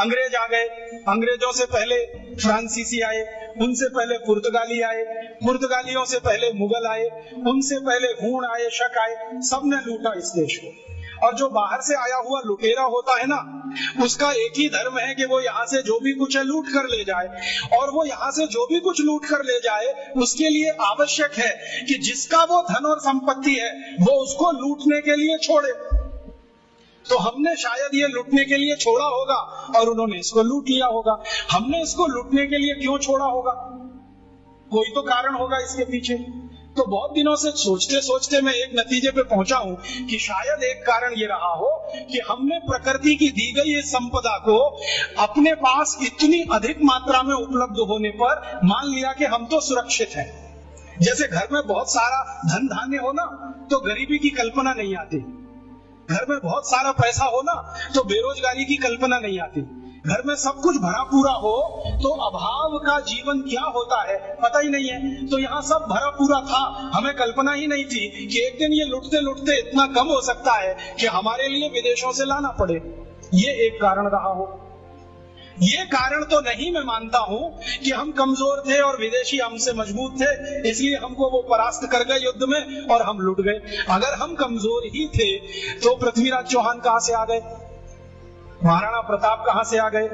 अंग्रेज आ गए, अंग्रेजों से पहले फ्रांसीसी आए, उनसे पहले पुर्तगाली आए, पुर्तगालियों से पहले मुगल आए, उनसे पहले हूण आए, शक आए, सबने लूटा इस देश को। और जो बाहर से आया हुआ लुटेरा होता है ना, उसका एक ही धर्म है कि वो यहाँ से जो भी कुछ है लूट कर ले जाए, और वो यहाँ से जो भी कुछ लूट कर ले जाए उसके लिए आवश्यक है कि जिसका वो धन और संपत्ति है वो उसको लूटने के लिए छोड़े। तो हमने शायद ये लूटने के लिए छोड़ा होगा और उन्होंने इसको लूट लिया होगा। हमने इसको लूटने के लिए क्यों छोड़ा होगा? कोई तो कारण होगा इसके पीछे। तो बहुत दिनों से सोचते सोचते मैं एक नतीजे पे पहुंचा हूं कि शायद एक कारण ये रहा हो कि हमने प्रकृति की दी गई इस संपदा को अपने पास इतनी अधिक मात्रा में उपलब्ध होने पर मान लिया कि हम तो सुरक्षित हैं। जैसे घर में बहुत सारा धन धान्य हो ना तो गरीबी की कल्पना नहीं आती, घर में बहुत सारा पैसा हो ना तो बेरोजगारी की कल्पना नहीं आती, घर में सब कुछ भरा पूरा हो तो अभाव का जीवन क्या होता है पता ही नहीं है। तो यहाँ सब भरा पूरा था, हमें कल्पना ही नहीं थी कि एक दिन ये लुटते लुटते इतना कम हो सकता है कि हमारे लिए विदेशों से लाना पड़े। ये एक कारण रहा हो। ये कारण तो नहीं मैं मानता हूं कि हम कमजोर थे और विदेशी हमसे मजबूत थे इसलिए हमको वो परास्त कर गए युद्ध में और हम लुट गए। अगर हम कमजोर ही थे तो पृथ्वीराज चौहान कहां से आ गए, महाराणा प्रताप कहां से आ गए,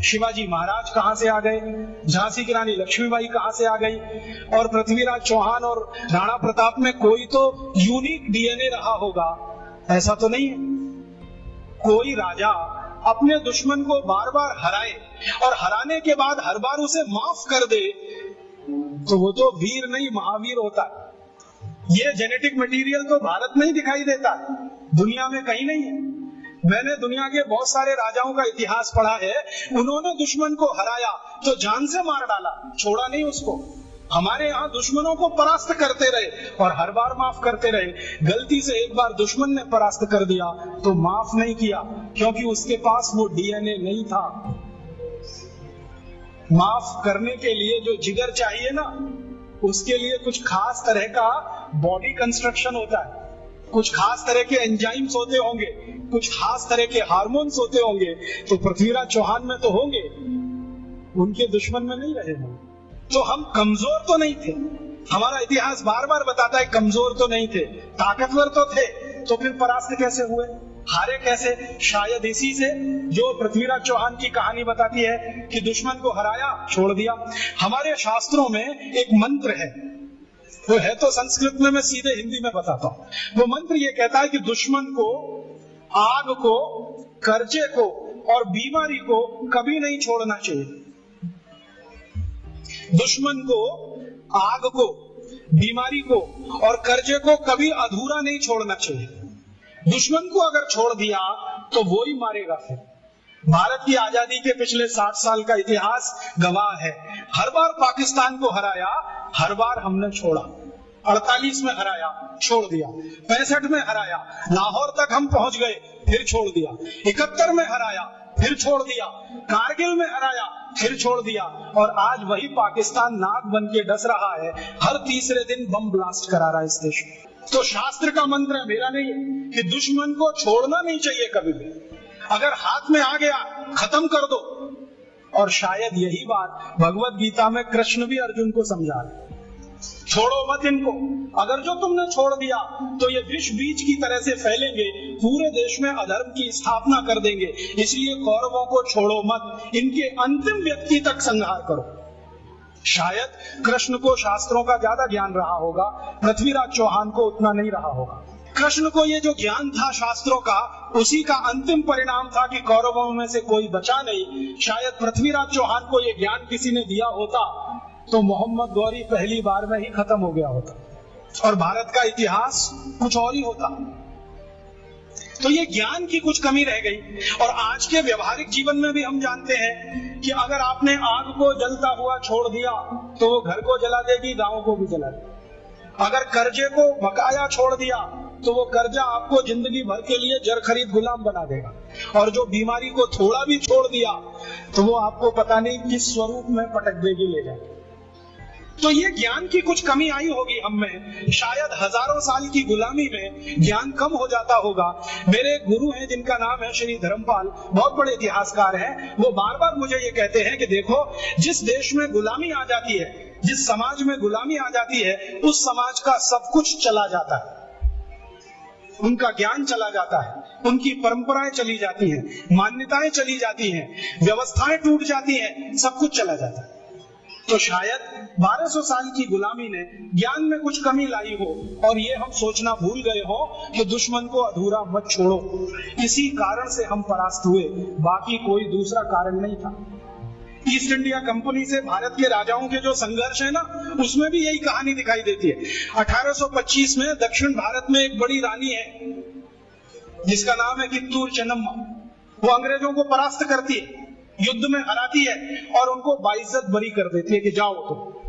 शिवाजी महाराज कहां से आ गए, झांसी की रानी लक्ष्मीबाई कहां से आ गई? और पृथ्वीराज चौहान और राणा प्रताप में कोई तो यूनिक डीएनए रहा होगा, ऐसा तो नहीं है। कोई राजा अपने दुश्मन को बार बार हराए और हराने के बाद हर बार उसे माफ कर दे तो वो तो वीर नहीं महावीर होता। ये जेनेटिक मटेरियल तो भारत में ही दिखाई देता है, दुनिया में कहीं नहीं है। मैंने दुनिया के बहुत सारे राजाओं का इतिहास पढ़ा है, उन्होंने दुश्मन को हराया तो जान से मार डाला, छोड़ा नहीं उसको। हमारे यहाँ दुश्मनों को परास्त करते रहे और हर बार माफ करते रहे। गलती से एक बार दुश्मन ने परास्त कर दिया तो माफ नहीं किया क्योंकि उसके पास वो डीएनए नहीं था। माफ करने के लिए जो जिगर चाहिए ना, उसके लिए कुछ खास तरह का बॉडी कंस्ट्रक्शन होता है, कुछ खास तरह के एंजाइम्स होते होंगे, कुछ खास तरह के हार्मोन्स होते होंगे। तो पृथ्वीराज चौहान में तो होंगे, उनके दुश्मन में नहीं रहे होंगे। तो हम कमजोर तो नहीं थे, हमारा इतिहास बार बार बताता है कमजोर तो नहीं थे, ताकतवर तो थे। तो फिर परास्त कैसे हुए, हारे कैसे? शायद इसी से जो पृथ्वीराज चौहान की कहानी बताती है कि दुश्मन को हराया छोड़ दिया। हमारे शास्त्रों में एक मंत्र है, वो है तो संस्कृत में, मैं सीधे हिंदी में बताता हूं। वो मंत्र ये कहता है कि दुश्मन को, आग को, कर्जे को और बीमारी को कभी नहीं छोड़ना चाहिए। दुश्मन को, आग को, बीमारी को और कर्जे को कभी अधूरा नहीं छोड़ना चाहिए। दुश्मन को अगर छोड़ दिया तो वो ही मारेगा। फिर भारत की आजादी के पिछले 60 साल का इतिहास गवाह है, हर बार पाकिस्तान को हराया, हर बार हमने छोड़ा। 48 में हराया, छोड़ दिया। 65 में हराया, लाहौर तक हम पहुंच गए, फिर छोड़ दिया। 71 में हराया, फिर छोड़ दिया। कारगिल में हराया, फिर छोड़ दिया। और आज वही पाकिस्तान नाक बन के डस रहा है, हर तीसरे दिन बम ब्लास्ट करा रहा है इस देश में। तो शास्त्र का मंत्र है, मेरा नहीं है, कि दुश्मन को छोड़ना नहीं चाहिए कभी भी। अगर हाथ में आ गया खत्म कर दो। और शायद यही बात भगवत गीता में कृष्ण भी अर्जुन को समझा रहे, छोड़ो मत इनको। अगर जो तुमने छोड़ दिया तो ये विष बीज की तरह से फैलेंगे, पूरे देश में अधर्म की स्थापना कर देंगे। इसलिए कौरवों को छोड़ो मत, इनके अंतिम व्यक्ति तक संहार करो। शायद कृष्ण को शास्त्रों का ज्यादा ज्ञान रहा होगा, पृथ्वीराज चौहान को उतना नहीं रहा होगा। कृष्ण को ये जो ज्ञान था शास्त्रों का, उसी का अंतिम परिणाम था कि कौरवों में से कोई बचा नहीं। शायद पृथ्वीराज चौहान को ये ज्ञान किसी ने दिया होता तो मोहम्मद गौरी पहली बार में ही खत्म हो गया होता और भारत का इतिहास कुछ और ही होता। तो ये ज्ञान की कुछ कमी रह गई। और आज के व्यवहारिक जीवन में भी हम जानते हैं कि अगर आपने आग को जलता हुआ छोड़ दिया तो वो घर को जला देगी, गांव को भी जला देगी। अगर कर्जे को बकाया छोड़ दिया तो वो कर्जा आपको जिंदगी भर के लिए जर खरीद गुलाम बना देगा। और जो बीमारी को थोड़ा भी छोड़ दिया तो वो आपको पता नहीं किस स्वरूप में पटक देगी, ले जाएगी। तो ये ज्ञान की कुछ कमी आई होगी हम में, शायद हजारों साल की गुलामी में ज्ञान कम हो जाता होगा। मेरे गुरु हैं जिनका नाम है श्री धर्मपाल, बहुत बड़े इतिहासकार हैं, वो बार बार मुझे ये कहते हैं कि देखो, जिस देश में गुलामी आ जाती है, जिस समाज में गुलामी आ जाती है, उस समाज का सब कुछ चला जाता है, उनका ज्ञान चला जाता है, उनकी परंपराएं चली जाती हैं, मान्यताएं चली जाती हैं, व्यवस्थाएं टूट जाती हैं, सब कुछ चला जाता है। तो शायद 1200 साल की गुलामी ने ज्ञान में कुछ कमी लाई हो, और ये हम सोचना भूल गए हो कि दुश्मन को अधूरा मत छोड़ो, इसी कारण से हम परास्त हुए, बाकी कोई दूसरा कारण नहीं था। ईस्ट इंडिया कंपनी से भारत के राजाओं के जो संघर्ष है ना, उसमें भी यही कहानी दिखाई देती है। 1825 में दक्षिण भारत में एक बड़ी रानी है जिसका नाम है कित्तूर चेन्नम्मा। वो अंग्रेजों को परास्त करती है, युद्ध में हराती है और उनको बाइज्जत बरी कर देती है कि जाओ तुम।